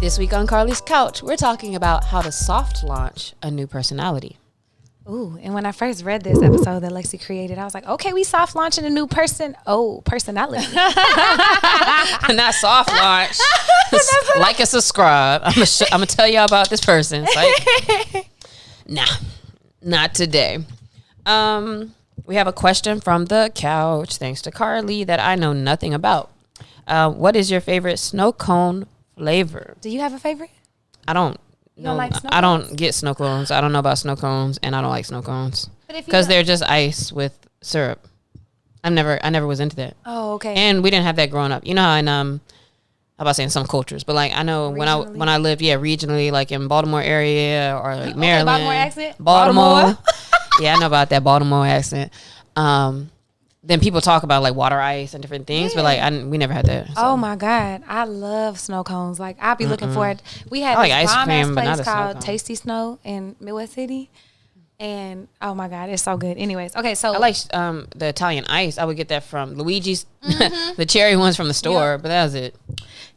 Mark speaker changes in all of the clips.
Speaker 1: This week on Carlie's Couch, we're talking about how to soft launch a new personality.
Speaker 2: Ooh, and when I first read this episode that Lexi created, I was like, okay, we soft launching a new personality.
Speaker 1: Not soft launch. Like and subscribe. I'm gonna tell y'all about this person. It's like, nah, not today. We have a question from the couch, thanks to Carlie, that I know nothing about. What is your favorite snow cone flavor?
Speaker 2: Do you have a favorite?
Speaker 1: I don't.
Speaker 2: You don't like snow
Speaker 1: I
Speaker 2: cones?
Speaker 1: don't get snow cones. I don't know about snow cones, and I don't like snow cones
Speaker 2: But if you
Speaker 1: because
Speaker 2: don't-
Speaker 1: they're just ice with syrup. I never was into that,
Speaker 2: Oh, okay.
Speaker 1: and we didn't have that growing up. You know how in how about saying some cultures, but like I know
Speaker 2: Regionally?
Speaker 1: when I lived regionally, like in Baltimore area or like Maryland,
Speaker 2: Baltimore accent?
Speaker 1: Baltimore. Yeah, I know about that Baltimore accent. Then people talk about like water ice and different things, but like we never had that. So.
Speaker 2: Oh my God, I love snow cones. Like I'll be looking for it. We had
Speaker 1: I like
Speaker 2: this
Speaker 1: ice
Speaker 2: bomb ass
Speaker 1: cream, but not
Speaker 2: place
Speaker 1: a snow
Speaker 2: called
Speaker 1: cone.
Speaker 2: Tasty Snow in Midwest City, and oh my God, it's so good. Anyways, okay, so
Speaker 1: I like the Italian ice. I would get that from Luigi's, the cherry ones from the store, but that was it.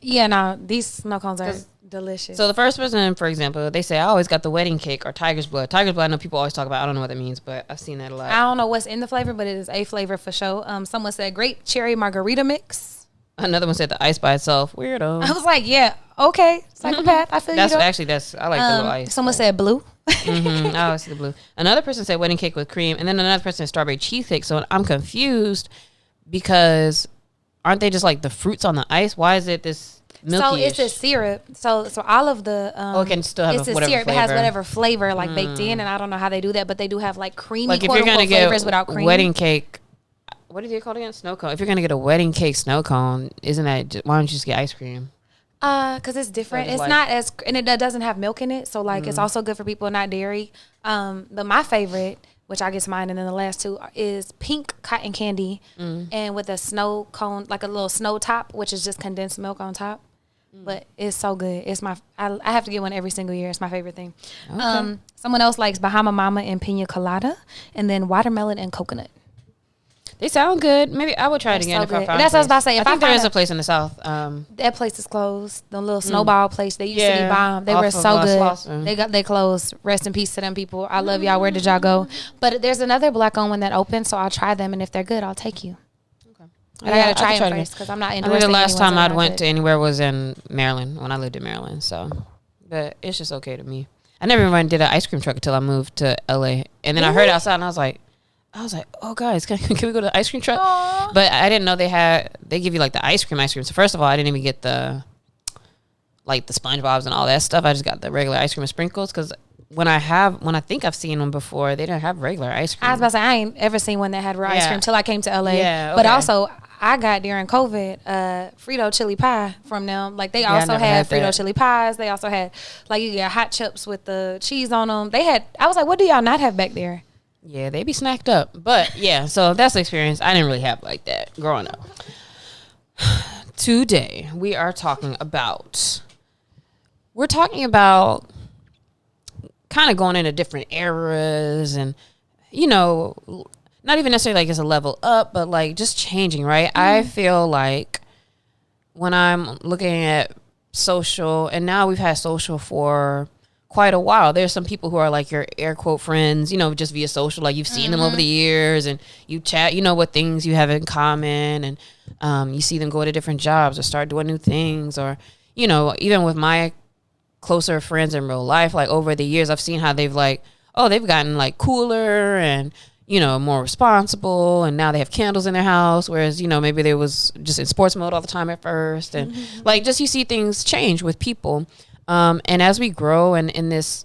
Speaker 2: yeah, no, these snow cones are delicious.
Speaker 1: So the first person, for example, they say I always got the wedding cake or tiger's blood. Tiger's blood, I know people always talk about. I don't know what that means, but I've seen that a lot.
Speaker 2: I don't know what's in the flavor, but it is a flavor for sure. Someone said grape cherry margarita mix.
Speaker 1: Another one said the ice by itself. Weirdo.
Speaker 2: I was like, yeah, okay, psychopath. I feel
Speaker 1: That's
Speaker 2: you. Though.
Speaker 1: I like the little ice.
Speaker 2: Someone said blue.
Speaker 1: I always see the blue. Another person said wedding cake with cream, and then another person said strawberry cheesecake. So I'm confused because aren't they just like the fruits on the ice? Why is it this milky?
Speaker 2: So it's a syrup. So all of the
Speaker 1: it can still have
Speaker 2: it's a
Speaker 1: whatever
Speaker 2: syrup.
Speaker 1: flavor.
Speaker 2: It has whatever flavor like baked in, and I don't know how they do that, but they do have like creamy
Speaker 1: Like if
Speaker 2: quote
Speaker 1: you're gonna
Speaker 2: unquote
Speaker 1: get
Speaker 2: flavors without cream.
Speaker 1: wedding cake, what is it called again? Snow cone. If you're gonna get a wedding cake snow cone, isn't that why don't you just get ice cream?
Speaker 2: Because it's different.
Speaker 1: So it's
Speaker 2: It's
Speaker 1: like-
Speaker 2: not as, and it doesn't have milk in it. So like it's also good for people not dairy. But my favorite, which I guess mine, and then the last two is pink cotton candy, and with a snow cone, like a little snow top, which is just condensed milk on top. But it's so good. It's I have to get one every single year. It's my favorite thing.
Speaker 1: Okay.
Speaker 2: Someone else likes Bahama Mama and Pina Colada, and then watermelon and coconut.
Speaker 1: They sound good. Maybe I would try it
Speaker 2: They're
Speaker 1: again
Speaker 2: so
Speaker 1: if I
Speaker 2: good.
Speaker 1: found.
Speaker 2: That's what I was
Speaker 1: a place.
Speaker 2: about to say. If
Speaker 1: I
Speaker 2: I
Speaker 1: think there
Speaker 2: find
Speaker 1: is
Speaker 2: a-
Speaker 1: a place in the south.
Speaker 2: That place is closed. The little snowball place. They used to be bomb. They
Speaker 1: off
Speaker 2: were
Speaker 1: of,
Speaker 2: so good.
Speaker 1: Slauson.
Speaker 2: They closed. Rest in peace to them people. I love y'all. Where did y'all go? But there's another black owned one that opened, so I'll try them, and if they're good, I'll take you. But I gotta try them first because I'm not
Speaker 1: I think
Speaker 2: endorsing
Speaker 1: the last
Speaker 2: anyone
Speaker 1: time
Speaker 2: that
Speaker 1: I'd
Speaker 2: are
Speaker 1: went
Speaker 2: good.
Speaker 1: to anywhere was in Maryland when I lived in Maryland. So, but it's just okay to me. I never even did an ice cream truck until I moved to LA, and then I heard outside, and I was like, oh guys, can we go to the ice cream truck?
Speaker 2: Aw.
Speaker 1: But I didn't know they give you like the ice cream. So first of all, I didn't even get the SpongeBob's and all that stuff. I just got the regular ice cream with sprinkles because when I think I've seen one before, they didn't have regular ice cream.
Speaker 2: I was about to say I ain't ever seen one that had raw ice
Speaker 1: Yeah.
Speaker 2: cream until I came to LA.
Speaker 1: Yeah,
Speaker 2: But
Speaker 1: okay.
Speaker 2: also I got during COVID Frito chili pie from them. Like they
Speaker 1: I
Speaker 2: also
Speaker 1: never
Speaker 2: had
Speaker 1: had
Speaker 2: Frito
Speaker 1: that.
Speaker 2: chili pies. They also had like you get hot chips with the cheese on them. I was like, what do y'all not have back there?
Speaker 1: Yeah, they be snacked up. But yeah, so that's the experience. I didn't really have like that growing up. Today, we're talking about kind of going into different eras and, not even necessarily like it's a level up, but like just changing, right? I feel like when I'm looking at social, and now we've had social for quite a while. There's some people who are like your air quote friends, just via social, like you've seen them over the years and you chat, what things you have in common, and you see them go to different jobs or start doing new things, or, even with my closer friends in real life, like over the years, I've seen how they've they've gotten like cooler and, more responsible, and now they have candles in their house, whereas, maybe they was just in sports mode all the time at first. And like, just you see things change with people. And as we grow and in this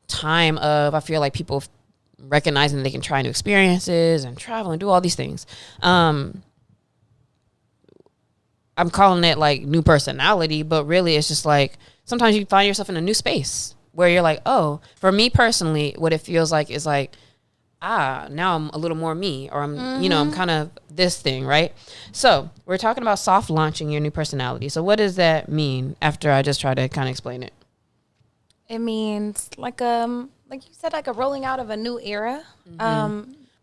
Speaker 1: time of, I feel like people recognizing that they can try new experiences and travel and do all these things. I'm calling it like new personality, but really it's just like, sometimes you find yourself in a new space where you're like, oh, for me personally, what it feels like is like, now I'm a little more me, or I'm, I'm kind of this thing, right? So we're talking about soft launching your new personality. So what does that mean after I just try to kind of explain it?
Speaker 2: It means like you said, like a rolling out of a new era.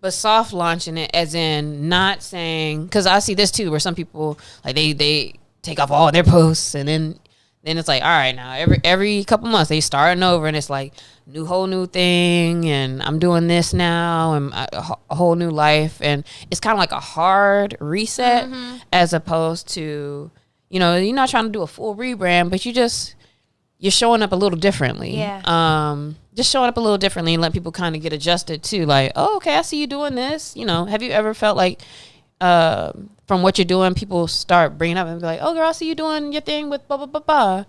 Speaker 1: But soft launching it as in not saying, because I see this too, where some people like they take off all their posts and then Then it's like, all right, now every couple months they starting over, and it's like whole new thing, and I'm doing this now, and a whole new life, and it's kind of like a hard reset, as opposed to, you're not trying to do a full rebrand, but you're showing up a little differently.
Speaker 2: Yeah.
Speaker 1: Just showing up a little differently and let people kind of get adjusted to, like, oh, okay, I see you doing this. Have you ever felt like, from what you're doing, people start bringing up and be like, oh, girl, I see you doing your thing with blah, blah, blah, blah.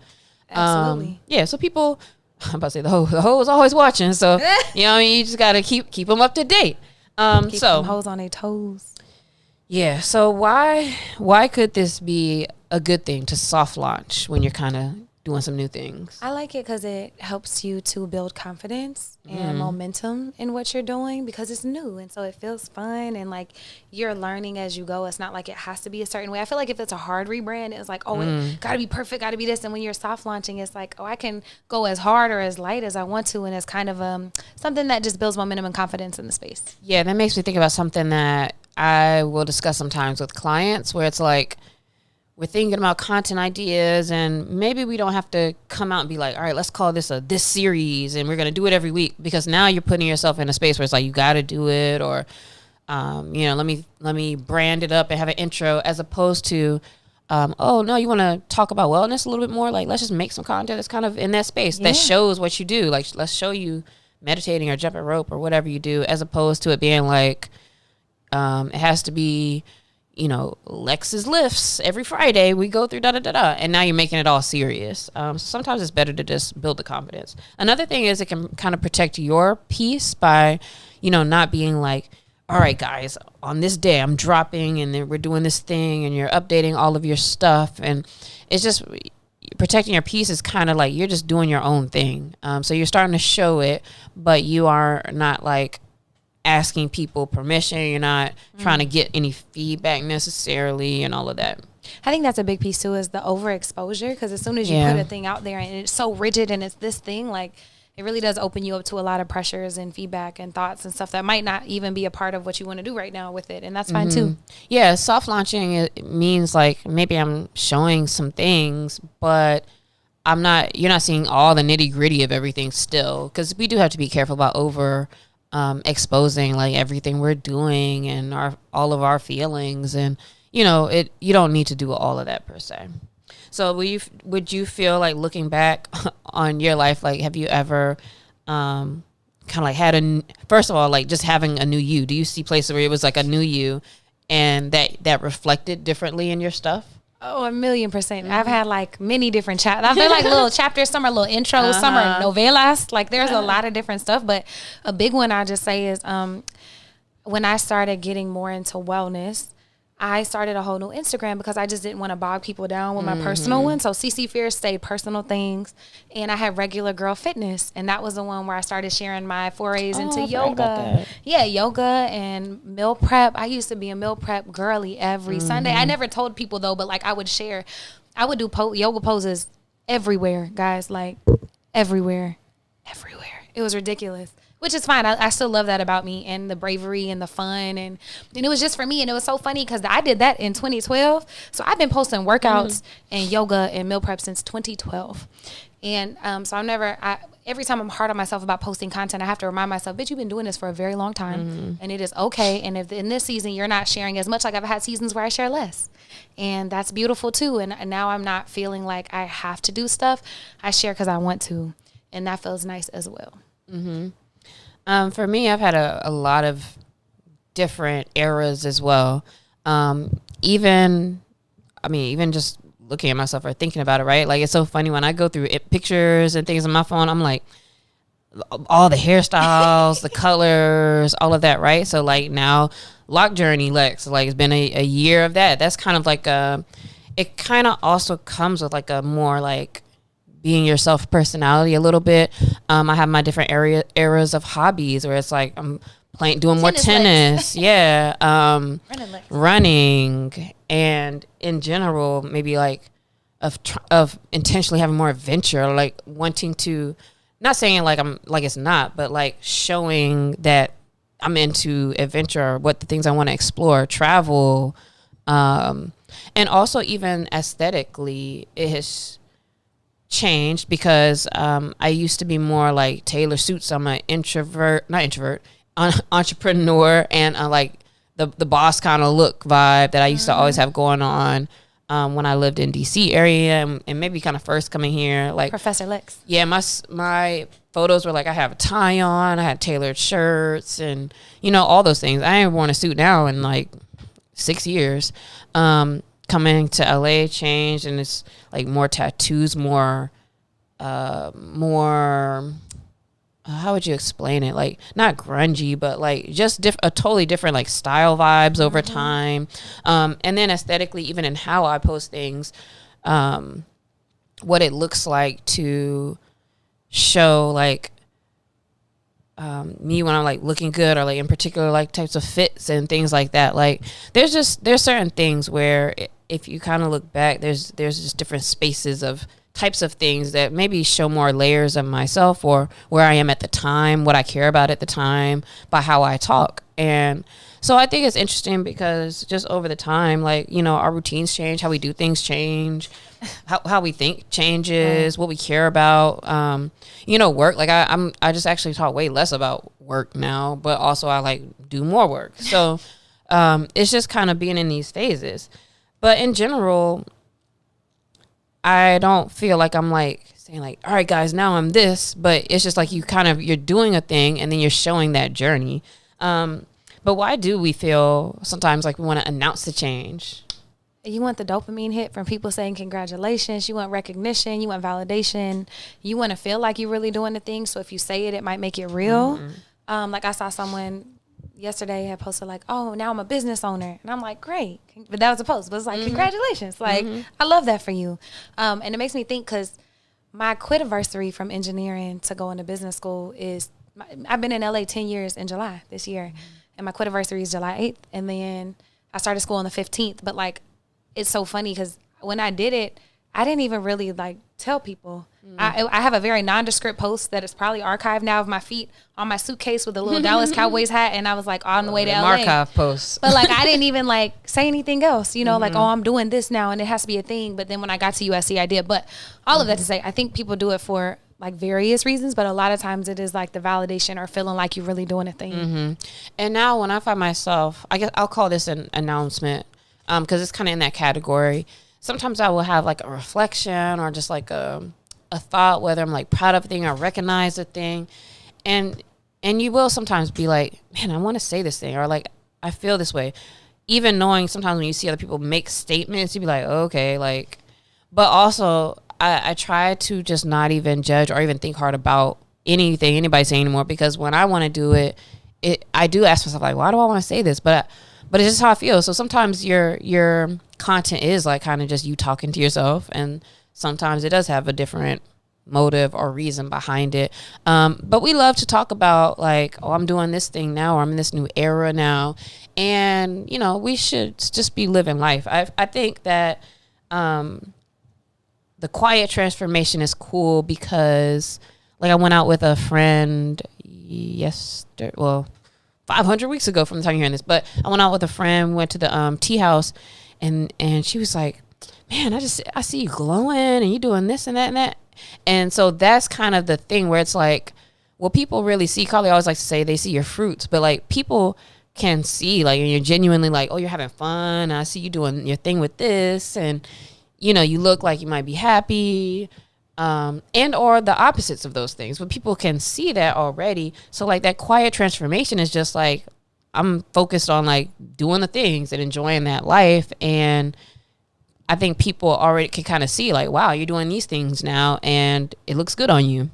Speaker 2: Absolutely.
Speaker 1: Yeah, so people, I'm about to say the hoe is always watching. So, you just got to keep them up to date.
Speaker 2: Keep them hoes on their toes.
Speaker 1: Yeah, so why could this be a good thing to soft launch when you're kind of doing some new things?
Speaker 2: I like it because it helps you to build confidence and momentum in what you're doing, because it's new, and so it feels fun, and like you're learning as you go. It's not like it has to be a certain way. I feel like if it's a hard rebrand, it's like, oh, it gotta be perfect, gotta be this. And when you're soft launching, it's like, oh, I can go as hard or as light as I want to, and it's kind of something that just builds momentum and confidence in the space.
Speaker 1: Yeah, that makes me think about something that I will discuss sometimes with clients, where it's like, we're thinking about content ideas, and maybe we don't have to come out and be like, all right, let's call this this series, and we're going to do it every week, because now you're putting yourself in a space where it's like, you got to do it, or, let me brand it up and have an intro, as opposed to, oh no, you want to talk about wellness a little bit more? Like, let's just make some content that's kind of in that space that shows what you do. Like, let's show you meditating or jumping rope or whatever you do, as opposed to it being like, it has to be, Lex's lifts every Friday. We go through da-da-da-da. And now you're making it all serious. Sometimes it's better to just build the confidence. Another thing is, it can kind of protect your peace by, not being like, all right, guys, on this day I'm dropping, and then we're doing this thing, and you're updating all of your stuff. And it's just, protecting your peace is kind of like you're just doing your own thing. So you're starting to show it, but you are not like asking people permission. You're not trying to get any feedback necessarily, and all of that.
Speaker 2: I think that's a big piece too, is the overexposure, because as soon as you put a thing out there and it's so rigid and it's this thing, like, it really does open you up to a lot of pressures and feedback and thoughts and stuff that might not even be a part of what you want to do right now with it, and that's fine too.
Speaker 1: Yeah, soft launching, it means like, maybe I'm showing some things, but you're not seeing all the nitty gritty of everything still, because we do have to be careful about exposing like everything we're doing and all of our feelings, and you don't need to do all of that per se. So would you feel like, looking back on your life, like, have you ever kind of like had first of all, like, just having a new you, do you see places where it was like a new you and that reflected differently in your stuff?
Speaker 2: Oh, 1,000,000%. I've had like many different chapters. I've been like little chapters, some are little intros, some are novelas. Like, there's a lot of different stuff. But a big one I just say is when I started getting more into wellness, I started a whole new Instagram, because I just didn't want to bog people down with my personal one. So CC Fierce stayed personal things, and I had Regular Girl Fitness, and that was the one where I started sharing my forays into yoga. Yeah, yoga and meal prep. I used to be a meal prep girly every Sunday. I never told people though, but like, I would do yoga poses everywhere, guys, like everywhere. It was ridiculous. Which is fine. I still love that about me, and the bravery and the fun. And it was just for me. And it was so funny because I did that in 2012. So I've been posting workouts and yoga and meal prep since 2012. And so every time I'm hard on myself about posting content, I have to remind myself, bitch, you've been doing this for a very long time. And it is okay. And if in this season you're not sharing as much, like I've had seasons where I share less. And that's beautiful too. And now I'm not feeling like I have to do stuff. I share because I want to. And that feels nice as well.
Speaker 1: For me, I've had a lot of different eras as well. Even just looking at myself or thinking about it, right? Like, it's so funny when I go through pictures and things on my phone, I'm like, all the hairstyles, the colors, all of that, right? So like now, Lock Journey Lex, like, it's been a year of that. That's kind of like it kind of also comes with like a more like being yourself personality a little bit. I have my different eras of hobbies where it's like I'm doing more tennis. Running, and in general, maybe like of intentionally having more adventure, like wanting to, not saying like I'm like it's not, but like showing that I'm into adventure, what the things I want to explore, travel, and also even aesthetically, it has changed because I used to be more like Taylor Suits. I'm an entrepreneur, and like the boss kind of look vibe that I used to always have going on when I lived in DC area and maybe kind of first coming here. Like
Speaker 2: Professor Lex.
Speaker 1: Yeah, my photos were like I have a tie on, I had tailored shirts, and all those things. I ain't worn a suit now in like 6 years. Coming to LA changed, and it's like more tattoos, more how would you explain it? Like not grungy, but like just a totally different like style vibes over time. And then aesthetically, even in how I post things, what it looks like to show like me when I'm like looking good, or like in particular like types of fits and things like that. Like there's certain things where if you kind of look back, there's just different spaces of types of things that maybe show more layers of myself or where I am at the time, what I care about at the time, by how I talk. And so I think it's interesting because just over the time, like, our routines change, how we do things change, how we think changes, what we care about. Work, like I just actually talk way less about work now, but also I like do more work. So it's just kind of being in these phases. But in general, I don't feel like I'm like saying like, all right, guys, now I'm this, but it's just like you're doing a thing and then you're showing that journey. But why do we feel sometimes like we want to announce the change?
Speaker 2: You want the dopamine hit from people saying congratulations. You want recognition. You want validation. You want to feel like you're really doing the thing. So if you say it, it might make it real. Like I saw someone yesterday had posted like, oh, now I'm a business owner. And I'm like, great. But that was a post. But it's like, congratulations. Like, I love that for you. And it makes me think because my quit anniversary from engineering to go into business school is, I've been in LA 10 years in July this year. And my quit anniversary is July 8th. And then I started school on the 15th. But like, it's so funny because when I did it, I didn't even really like tell people. I have a very nondescript post that is probably archived now of my feet on my suitcase with a little Dallas Cowboys hat, and I was like on the way to LA.
Speaker 1: Archive posts.
Speaker 2: But like I didn't even like say anything else, like, oh, I'm doing this now and it has to be a thing. But then when I got to USC, I did. But all of that to say, I think people do it for like various reasons, but a lot of times it is like the validation or feeling like you're really doing a thing.
Speaker 1: And now when I find myself, I guess I'll call this an announcement because it's kind of in that category. Sometimes I will have like a reflection or just like a thought, whether I'm like proud of a thing or recognize a thing. And you will sometimes be like, man, I want to say this thing, or like, I feel this way. Even knowing sometimes when you see other people make statements, you be like, okay, like, but also I try to just not even judge or even think hard about anything anybody saying anymore, because when I want to do it, I do ask myself like, why do I want to say this? But it's just how I feel. So sometimes your content is like kind of just you talking to yourself, and sometimes it does have a different motive or reason behind it. But we love to talk about like, oh, I'm doing this thing now, or I'm in this new era now. And, we should just be living life. I think that the quiet transformation is cool because like I went out with a friend yesterday, 500 weeks ago from the time you're hearing this, but I went out with a friend, went to the tea house, and she was like, man, I see you glowing and you doing this and that and that. And so that's kind of the thing where it's like, well, people really see, Carlie always likes to say they see your fruits, but like people can see like you're genuinely like, oh, you're having fun. I see you doing your thing with this. And, you look like you might be happy. And or the opposites of those things, but people can see that already. So like that quiet transformation is just like, I'm focused on like doing the things and enjoying that life. And I think people already can kind of see like, wow, you're doing these things now and it looks good on you.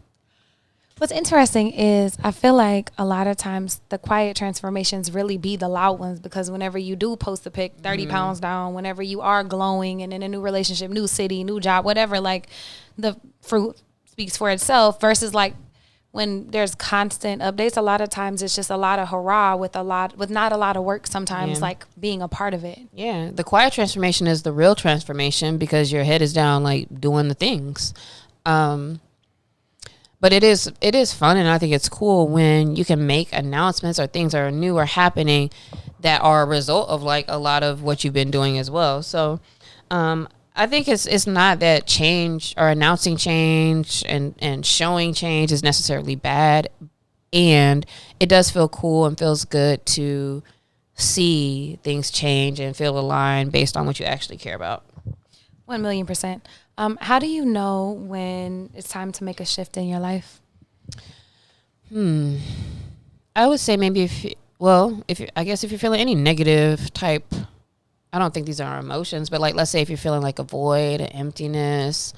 Speaker 2: What's interesting is I feel like a lot of times the quiet transformations really be the loud ones, because whenever you do post a pic 30 pounds down, whenever you are glowing and in a new relationship, new city, new job, whatever, like the fruit speaks for itself, versus like when there's constant updates, a lot of times it's just a lot of hurrah with not a lot of work sometimes, like being a part of it. Yeah.
Speaker 1: The quiet transformation is the real transformation because your head is down, like doing the things. But it is fun, and I think it's cool when you can make announcements or things are new or happening that are a result of like a lot of what you've been doing as well. So I I think it's not that change or announcing change and showing change is necessarily bad. And it does feel cool and feels good to see things change and feel aligned based on what you actually care about.
Speaker 2: 1,000,000%. How do you know when it's time to make a shift in your life?
Speaker 1: I would say maybe if you're feeling any negative type, I don't think these are emotions, but like, let's say if you're feeling like a void, an emptiness,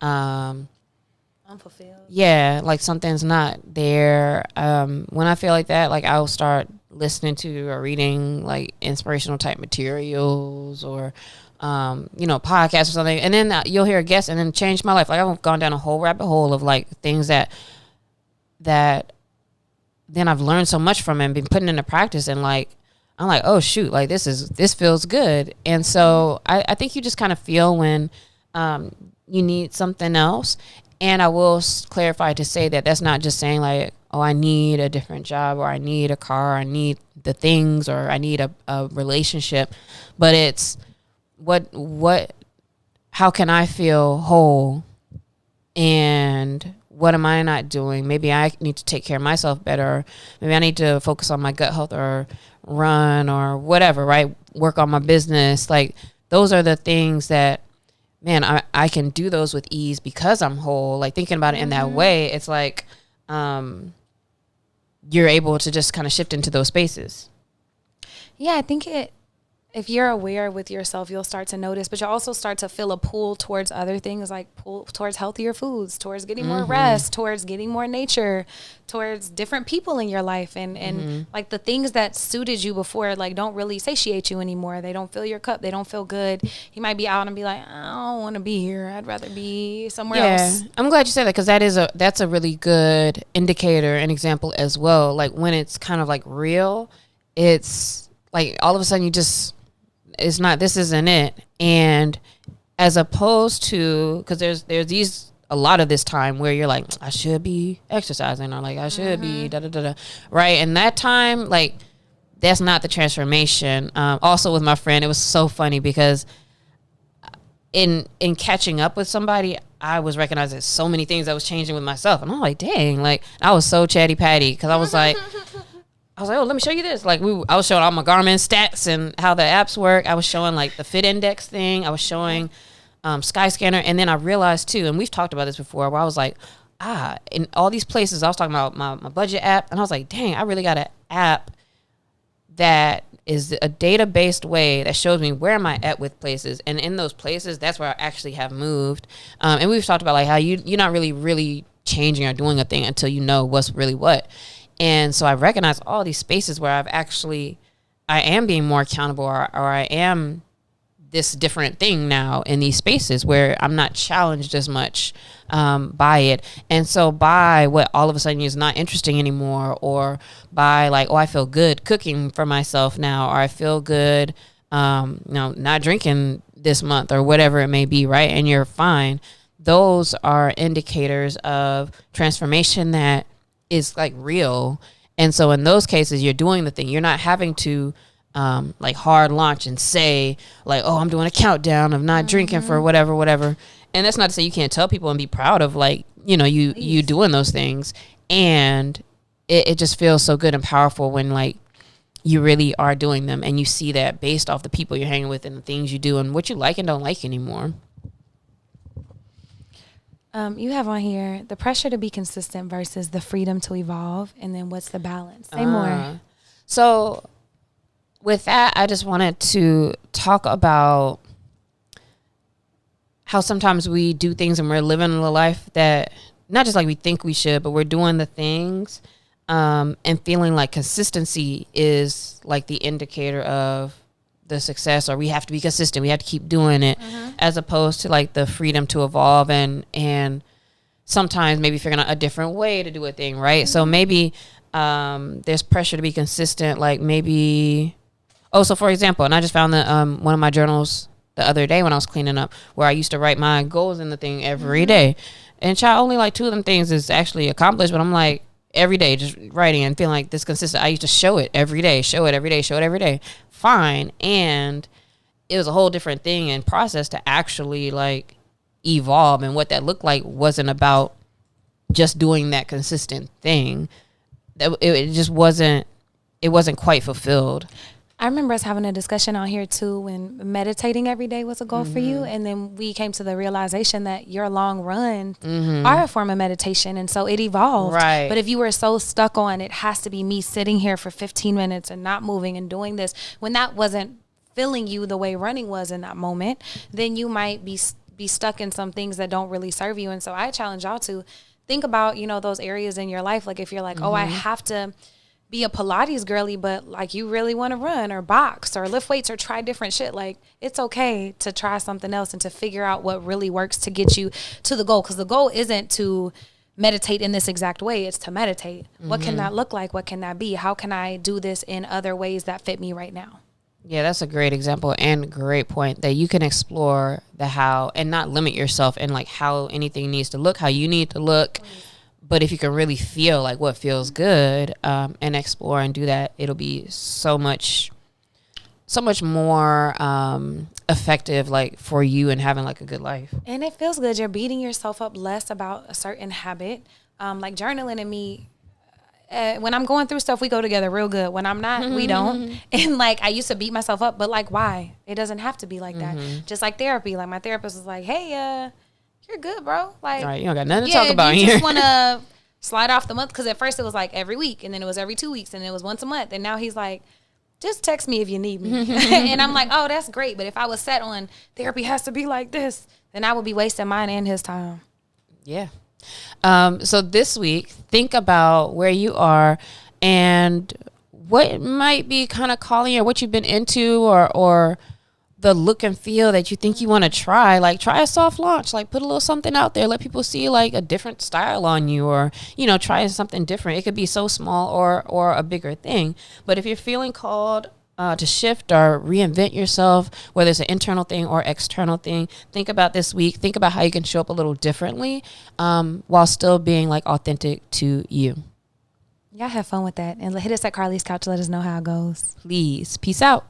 Speaker 2: Unfulfilled.
Speaker 1: yeah, like something's not there. When I feel like that, like I'll start listening to or reading like inspirational type materials or, podcasts or something. And then you'll hear a guest and then change my life. Like I've gone down a whole rabbit hole of like things that then I've learned so much from and been putting into practice. And like, I'm like, oh shoot, like this feels good. And so I think you just kind of feel when, you need something else. And I will clarify to say that that's not just saying like, oh, I need a different job or I need a car, or I need the things, or I need a relationship, but it's how can I feel whole, and what am I not doing? Maybe I need to take care of myself better. Maybe I need to focus on my gut health or run or whatever, right? Work on my business. Like those are the things that, man, I can do those with ease because I'm whole. Like thinking about it in that way, it's like you're able to just kind of shift into those spaces.
Speaker 2: Yeah, I think if you're aware with yourself, you'll start to notice, but you'll also start to feel a pull towards other things, like pull towards healthier foods, towards getting more rest, towards getting more nature, towards different people in your life. And like the things that suited you before, like don't really satiate you anymore. They don't fill your cup. They don't feel good. You might be out and be like, I don't want to be here. I'd rather be somewhere else.
Speaker 1: I'm glad you said that, because that's a really good indicator and example as well. Like when it's kind of like real, it's like all of a sudden this isn't it. And as opposed to, because there's a lot of this time where you're like, I should be exercising, or like I should be right? And that time, like that's not the transformation. Also with my friend, it was so funny because in catching up with somebody, I was recognizing so many things that was changing with myself, and I'm like, dang, like I was so chatty patty because I was like, oh, let me show you this. Like I was showing all my Garmin stats and how the apps work. I was showing like the Fit Index thing. I was showing Skyscanner. And then I realized too, and we've talked about this before, where I was like, in all these places, I was talking about my budget app. And I was like, dang, I really got an app that is a data-based way that shows me where am I at with places. And in those places, that's where I actually have moved. And we've talked about like how you're not really changing or doing a thing until you know what's really what. And so I recognize all these spaces where I am being more accountable, or I am this different thing now in these spaces where I'm not challenged as much by it. And so by what all of a sudden is not interesting anymore, or by like, oh, I feel good cooking for myself now, or I feel good, not drinking this month or whatever it may be, right? And you're fine. Those are indicators of transformation that is like real. And so in those cases, you're doing the thing. You're not having to like hard launch and say like, oh, I'm doing a countdown of not drinking for whatever. And that's not to say you can't tell people and be proud of like, you doing those things. And it just feels so good and powerful when like you really are doing them, and you see that based off the people you're hanging with and the things you do and what you like and don't like anymore.
Speaker 2: You have on here the pressure to be consistent versus the freedom to evolve, and then what's the balance? Say more.
Speaker 1: So with that, I just wanted to talk about how sometimes we do things and we're living a life that not just like we think we should, but we're doing the things and feeling like consistency is like the indicator of the success, or we have to be consistent, we have to keep doing it, as opposed to like the freedom to evolve and sometimes maybe figuring out a different way to do a thing, right? So maybe there's pressure to be consistent, like maybe so for example, and I just found that one of my journals the other day when I was cleaning up, where I used to write my goals in the thing every day, and only like 2 of them things is actually accomplished, but I'm like every day just writing and feeling like this consistent. I used to show it every day, fine. And it was a whole different thing and process to actually like evolve. And what that looked like wasn't about just doing that consistent thing. It just wasn't, it wasn't quite fulfilled.
Speaker 2: I remember us having a discussion on here too when meditating every day was a goal for you. And then we came to the realization that your long run are a form of meditation. And so it evolved.
Speaker 1: Right.
Speaker 2: But if you were so stuck on it has to be me sitting here for 15 minutes and not moving and doing this, when that wasn't filling you the way running was in that moment, then you might be stuck in some things that don't really serve you. And so I challenge y'all to think about, you know, those areas in your life. Like if you're like, oh, I have to be a Pilates girly, but like you really want to run or box or lift weights or try different shit. Like it's okay to try something else and to figure out what really works to get you to the goal. Because the goal isn't to meditate in this exact way. It's to meditate. What can that look like? What can that be? How can I do this in other ways that fit me right now?
Speaker 1: Yeah, that's a great example and great point that you can explore the how and not limit yourself in like how anything needs to look, how you need to look. But if you can really feel like what feels good and explore and do that, it'll be so much more effective like for you and having like a good life.
Speaker 2: And it feels good. You're beating yourself up less about a certain habit. Like journaling and me, when I'm going through stuff, we go together real good. When I'm not, we don't. And like I used to beat myself up, but like why? It doesn't have to be like that. Just like therapy. Like my therapist was like, hey, you're good, bro. Like,
Speaker 1: right, you don't got nothing to talk about
Speaker 2: you
Speaker 1: here.
Speaker 2: just want to slide off the month. Because at first it was like every week, and then it was every 2 weeks, and then it was once a month. And now he's like, just text me if you need me. And I'm like, oh, that's great. But if I was set on therapy has to be like this, then I would be wasting mine and his time.
Speaker 1: Yeah. So this week, think about where you are and what might be kind of calling you or what you've been into or the look and feel that you think you want to try. Like try a soft launch, like put a little something out there, let people see like a different style on you or, you know, try something different. It could be so small or a bigger thing. But if you're feeling called to shift or reinvent yourself, whether it's an internal thing or external thing, think about this week. Think about how you can show up a little differently while still being like authentic to you.
Speaker 2: Y'all have fun with that. And hit us at Carlie's Couch. Let us know how it goes.
Speaker 1: Please. Peace out.